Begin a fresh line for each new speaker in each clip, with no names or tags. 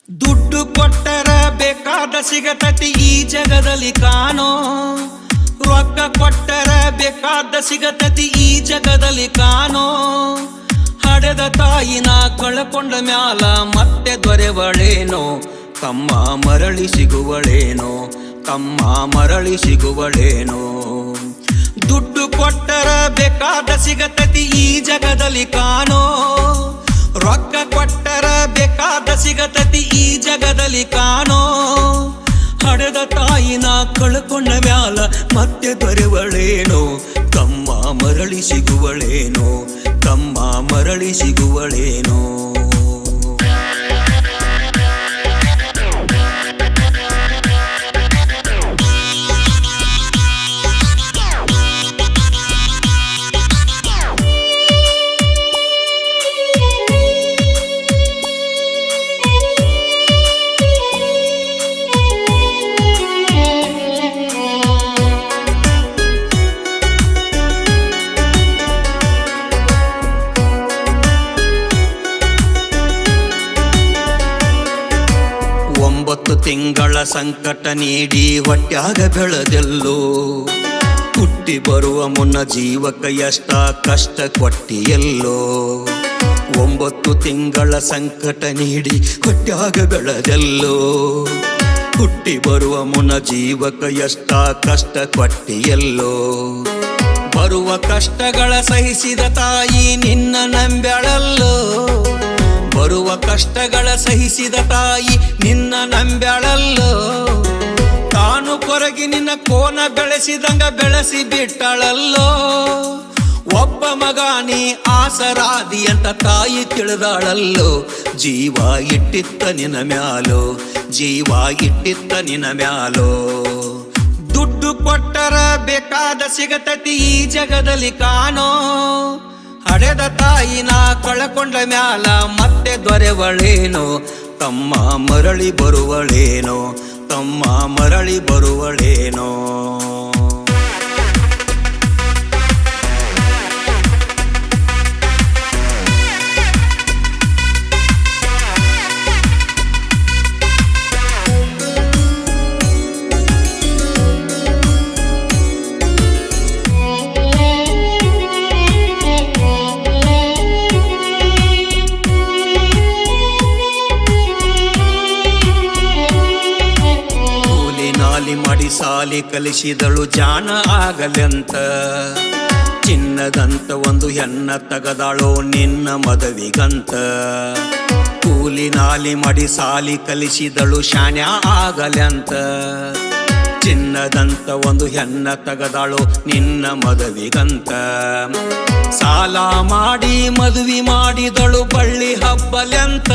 ದುಡ್ಡು ಕೊಟ್ಟರ ಬೇಕಾದ ಸಿಗತತಿ ಈ ಜಗದಲ್ಲಿ ಕಾಣೋ. ರೊಕ್ಕ ಕೊಟ್ಟರ ಬೇಕಾದ ಸಿಗತತಿ ಈ ಜಗದಲ್ಲಿ ಕಾಣೋ. ಹಡೆದ ತಾಯಿನ ಕಳ್ಕೊಂಡ ಮ್ಯಾಲ ಮತ್ತೆ ದೊರೆವಳೇನೋ. ತಮ್ಮ ಮರಳಿ ಸಿಗುವಳೇನೋ, ತಮ್ಮ ಮರಳಿ ಸಿಗುವಳೇನೋ. ದುಡ್ಡು ಕೊಟ್ಟರ ಬೇಕಾದ ಸಿಗತತಿ ಈ ಜಗದಲ್ಲಿ ಕಾಣೋ. ರೊಕ್ಕ ಕೊಟ್ಟರ ಬೇಕಾದ ಸಿಗತತಿ ಈ ಜಗದಲ್ಲಿ ಕಾಣೋ. ಹಡೆದ ತಾಯಿನ ಕಳ್ಕೊಂಡ ಮ್ಯಾಲ ಮತ್ತೆ ದೊರೆವಳೇನೋ. ತಮ್ಮ ಮರಳಿ ಸಿಗುವಳೇನೋ, ತಮ್ಮ ಮರಳಿ ಸಿಗುವಳೇನೋ. ತಿಂಗಳ ಸಂಕಟ ನೀಡಿ ಹೊಟ್ಯಾಗ ಬೆಳೆದೆಲ್ಲೋ. ಹುಟ್ಟಿ ಬರುವ ಮುನ್ನ ಜೀವಕ ಎಷ್ಟ ಕಷ್ಟ ಕೊಟ್ಟಿಯಲ್ಲೋ. 9 ತಿಂಗಳ ಸಂಕಟ ನೀಡಿ ಹೊಟ್ಯಾಗ ಬೆಳೆದೆಲ್ಲೋ. ಹುಟ್ಟಿ ಬರುವ ಮುನ್ನ ಜೀವಕ ಎಷ್ಟ ಕಷ್ಟ ಕೊಟ್ಟಿಯಲ್ಲೋ. ಬರುವ ಕಷ್ಟಗಳ ಸಹಿಸಿದ ತಾಯಿ ನಿನ್ನ ನಂಬ್ಯಾಳಲ್ಲೋ. ಬರುವ ಕಷ್ಟಗಳ ಸಹಿಸಿದ ತಾಯಿ ನಿನ್ನ ನಂಬ್ಯಾಳಲ್ಲೋ. ತಾನು ಕೊರಗಿ ನಿನ್ನ ಕೋನ ಬೆಳೆಸಿದಂಗ ಬೆಳೆಸಿ ಬಿಟ್ಟಳಲ್ಲೋ. ಒಬ್ಬ ಮಗ ನೀ ಆಸರಾದಿ ಅಂತ ತಾಯಿ ತಿಳಿದಾಳಲ್ಲೋ. ಜೀವ ಇಟ್ಟಿತ್ತ ನಿನ್ನ ಮ್ಯಾಲೋ, ಜೀವ ಇಟ್ಟಿತ್ತ ನಿನ್ನ ಮ್ಯಾಲೋ. ದುಡ್ಡು ಕೊಟ್ಟರ ಬೇಕಾದ ಸಿಗತತಿ ಈ ಜಗದಲ್ಲಿ ಕಾಣೋ. ಹಡೆದ ತಾಯಿನ ಕಳಕೊಂಡ ಮ್ಯಾಲ ಮತ್ತೆ ದೊರೆವಳೇನೋ. ತಮ್ಮ ಮರಳಿ ಬರುವಳೇನೋ, ತಮ್ಮ ಮರಳಿ ಬರುವಳೇನೋ. ಮಾಡಿ ಸಾಲಿ ಕಲಿಸಿದಳು ಜಾಣ ಆಗಲೆಂತ. ಚಿನ್ನದಂತ ಒಂದು ಹೆಣ್ಣ ತಗದಾಳೋ ನಿನ್ನ ಮದುವಿಗಂತ. ಕೂಲಿ ನಾಲಿ ಮಾಡಿ ಸಾಲಿ ಕಲಿಸಿದಳು ಶಾಣ್ಯ ಆಗಲೆಂತ. ಚಿನ್ನದಂತ ಒಂದು ಹೆಣ್ಣ ತಗದಾಳೋ ನಿನ್ನ ಮದುವಿಗಂತ. ಸಾಲ ಮಾಡಿ ಮದುವೆ ಮಾಡಿದಳು ಬಳ್ಳಿ ಹಬ್ಬಲೆಂತ.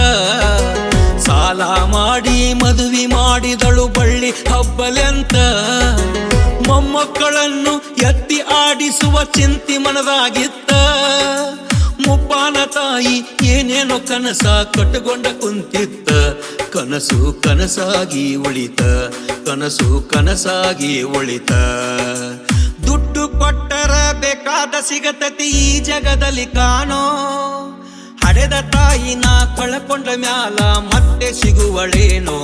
ಸಾಲ ಮಾಡಿ ಮದುವೆ ಮಾಡಿದಳು ಬಳ್ಳಿ ಹಬ್ಬಲೆಂತ. ಮೊಮ್ಮಕ್ಕಳನ್ನು ಎತ್ತಿ ಆಡಿಸುವ ಚಿಂತಿ ಮನದಾಗಿತ್ತ. ಮುಪ್ಪಾನ ತಾಯಿ ಏನೇನೋ ಕನಸ ಕಟ್ಟುಕೊಂಡ ಕುಂತಿತ್ತ. ಕನಸು ಕನಸಾಗಿ ಉಳಿತ, ಕನಸು ಕನಸಾಗಿ ಉಳಿತ. ದುಡ್ಡು ಕೊಟ್ಟರ ಬೇಕಾದ ಸಿಗತತಿ ಈ ಜಗದಲ್ಲಿ ಕಾಣೋ. ಹಡೆದ ತಾಯಿನ ಕಳಕೊಂಡ ಮ್ಯಾಲ ಮತ್ತೆ ಸಿಗುವಳೇನೋ.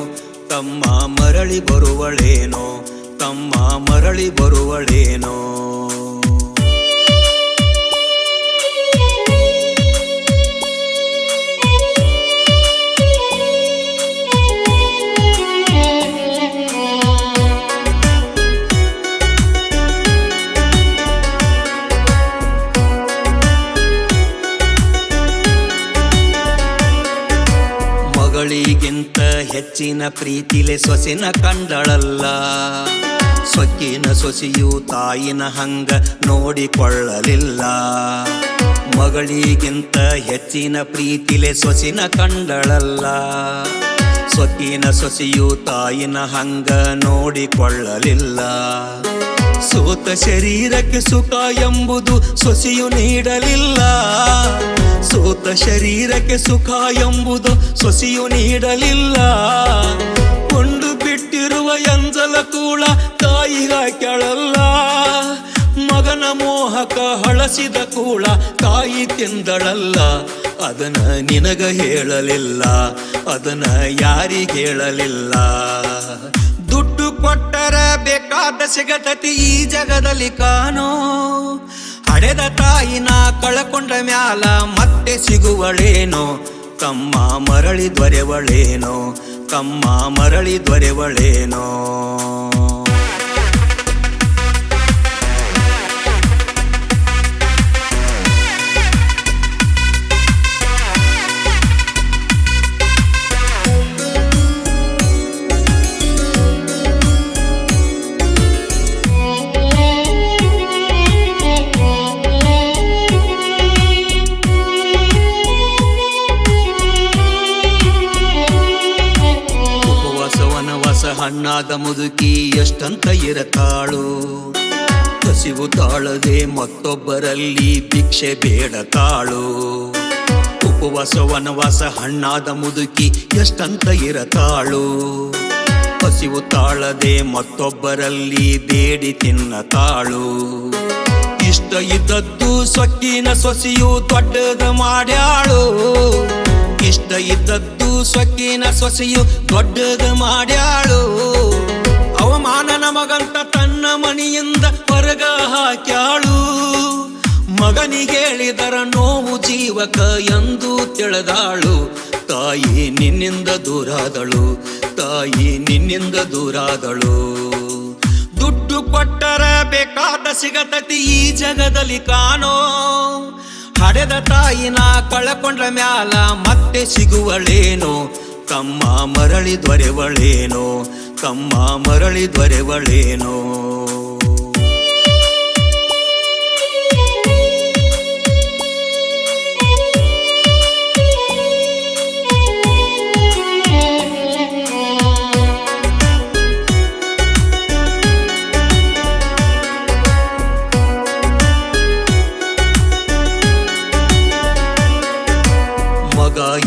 ತಮ್ಮ ಮರಳಿ ಬರುವಳೇನೋ, ತಮ್ಮ ಮರಳಿ ಬರುವಳೇನೋ. ಮಗಳಿಗಿಂತ ಹೆಚ್ಚಿನ ಪ್ರೀತಿಲೆ ಸೊಸಿನ ಕಂಡಳಲ್ಲ. ಸೊಕ್ಕಿನ ಸೊಸಿಯು ತಾಯಿನ ಹಂಗ ನೋಡಿಕೊಳ್ಳಲಿಲ್ಲ. ಮಗಳಿಗಿಂತ ಹೆಚ್ಚಿನ ಪ್ರೀತಿಲೆ ಸೊಸಿನ ಕಂಡಳಲ್ಲ. ಸೊಕ್ಕಿನ ಸೊಸಿಯು ತಾಯಿನ ಹಂಗ ನೋಡಿಕೊಳ್ಳಲಿಲ್ಲ. ಸೋತ ಶರೀರಕ್ಕೆ ಸುಖ ಎಂಬುದು ಸೊಸಿಯು ನೀಡಲಿಲ್ಲ. ಸೋತ ಶರೀರಕ್ಕೆ ಸುಖ ಎಂಬುದು ಸೊಸಿಯು ನೀಡಲಿಲ್ಲ. ಕೊಂಡು ಬಿಟ್ಟಿರುವ ಎಂಜಲ ಕೂಳ ತಾಯಿಗ ಕೆಳಲ್ಲ. ಮಗ ಗಂಡನ ಮೋಹಕ ಹಳಸಿದ ಕೂಳ ತಾಯಿ ತಿಂದಳಲ್ಲ, ಅದನ್ನ ನಿನಗ ಹೇಳಲಿಲ್ಲ, ಅದನ್ನ ಯಾರಿಗೆ ಹೇಳಲಿಲ್ಲ. ದುಡ್ಡು ಕೊಟ್ಟರ ಬೇಕಾದ ಸಿಗತತಿ ಈ ಜಗದಲ್ಲಿ ಕಾಣೋ, ಹಡೆದ ತಾಯಿನ ಕಳಕೊಂಡ ಮ್ಯಾಲ ಮತ್ತೆ ಸಿಗುವಳೇನೋ, ತಮ್ಮ ಮರಳಿ ದೊರೆವಳೇನೋ, ತಮ್ಮ ಮರಳಿ ದೊರೆವಳೇನೋ. ಹಣ್ಣಾದ ಮುದುಕಿ ಎಷ್ಟಂತ ಇರತಾಳು, ಹಸಿವು ತಾಳದೆ ಮತ್ತೊಬ್ಬರಲ್ಲಿ ಭಿಕ್ಷೆ ಬೇಡತಾಳು. ಉಪವಾಸ ವನವಾಸ ಹಣ್ಣಾದ ಮುದುಕಿ ಎಷ್ಟಂತ ಇರತಾಳು, ಹಸಿವು ತಾಳದೆ ಮತ್ತೊಬ್ಬರಲ್ಲಿ ಬೇಡಿ ತಿನ್ನತಾಳು. ಇಷ್ಟ ಇದ್ದದ್ದು ಸೊಕ್ಕಿನ ಸೊಸೆಯು ದೊಡ್ಡದ ಮಾಡ್ಯಾಳು, ಇಷ್ಟ ಇದ್ದದ್ದು ಸೊಕ್ಕಿನ ಸೊಸೆಯು ದೊಡ್ಡದ ಮಾಡ್ಯಾಳು. ಅವಮಾನ ನಮಗಂತ ತನ್ನ ಮನೆಯಿಂದ ಹೊರಗ ಹಾಕ್ಯಾಳು, ಮಗನಿಗೇಳಿದರ ನೋವು ಜೀವಕ ಎಂದು ತಿಳಿದಾಳು. ತಾಯಿ ನಿನ್ನಿಂದ ದೂರಾದಳು, ತಾಯಿ ನಿನ್ನಿಂದ ದೂರಾದಳು. ದುಡ್ಡು ಕೊಟ್ಟರ ಬೇಕಾದ ಸಿಗತತಿ ಈ ಜಗದಲ್ಲಿ ಕಾಣೋ, ಹಡೆದ ತಾಯಿನ ಕಳಕೊಂಡ ಮ್ಯಾಲ ಮತ್ತೆ ಸಿಗುವಳೇನೋ, ತಮ್ಮ ಮರಳಿ ದೊರೆವಳೇನೋ, ತಮ್ಮ ಮರಳಿ ದೊರೆವಳೇನೋ.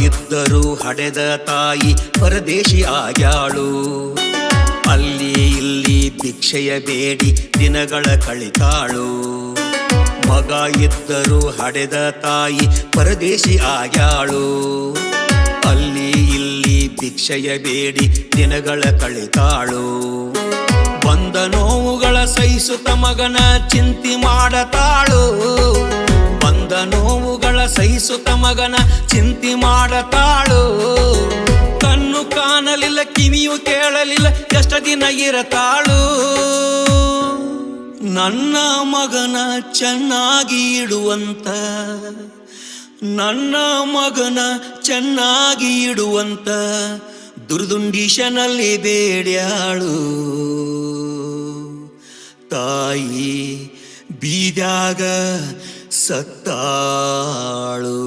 ಇದ್ದರೂ ಹಡೆದ ತಾಯಿ ಪರದೇಶಿ ಆಗ್ಯಾಳು, ಅಲ್ಲಿ ಇಲ್ಲಿ ಭಿಕ್ಷೆಯ ಬೇಡಿ ದಿನಗಳ ಕಳಿತಾಳು. ಮಗ ಇದ್ದರೂ ಹಡೆದ ತಾಯಿ ಪರದೇಶಿ ಆಗ್ಯಾಳು, ಅಲ್ಲಿ ಇಲ್ಲಿ ಭಿಕ್ಷೆಯ ಬೇಡಿ ದಿನಗಳ ಕಳಿತಾಳು. ಬಂದ ನೋವುಗಳ ಸಹಿಸುತ್ತ ಮಗನ ಚಿಂತೆ ಮಾಡತಾಳು, ಬಂದ ನೋವುಗಳ ಸಹಿಸುತ್ತ ಮಗನ ಚಿಂತೆ ಮಾಡತಾಳು. ಕಣ್ಣು ಕಾಣಲಿಲ್ಲ ಕಿವಿಯು ಕೇಳಲಿಲ್ಲ ಎಷ್ಟ ದಿನ ಇರತಾಳು. ನನ್ನ ಮಗನ ಚೆನ್ನಾಗಿ ಇಡುವಂತ, ನನ್ನ ಮಗನ ಚೆನ್ನಾಗಿ ಇಡುವಂತ ದುರ್ದುಂಡೀಶನಲ್ಲಿ ಬೇಡ್ಯಾಳು. ತಾಯಿ ಬೀದ್ಯಾಗ ಸತ್ತಾಳು.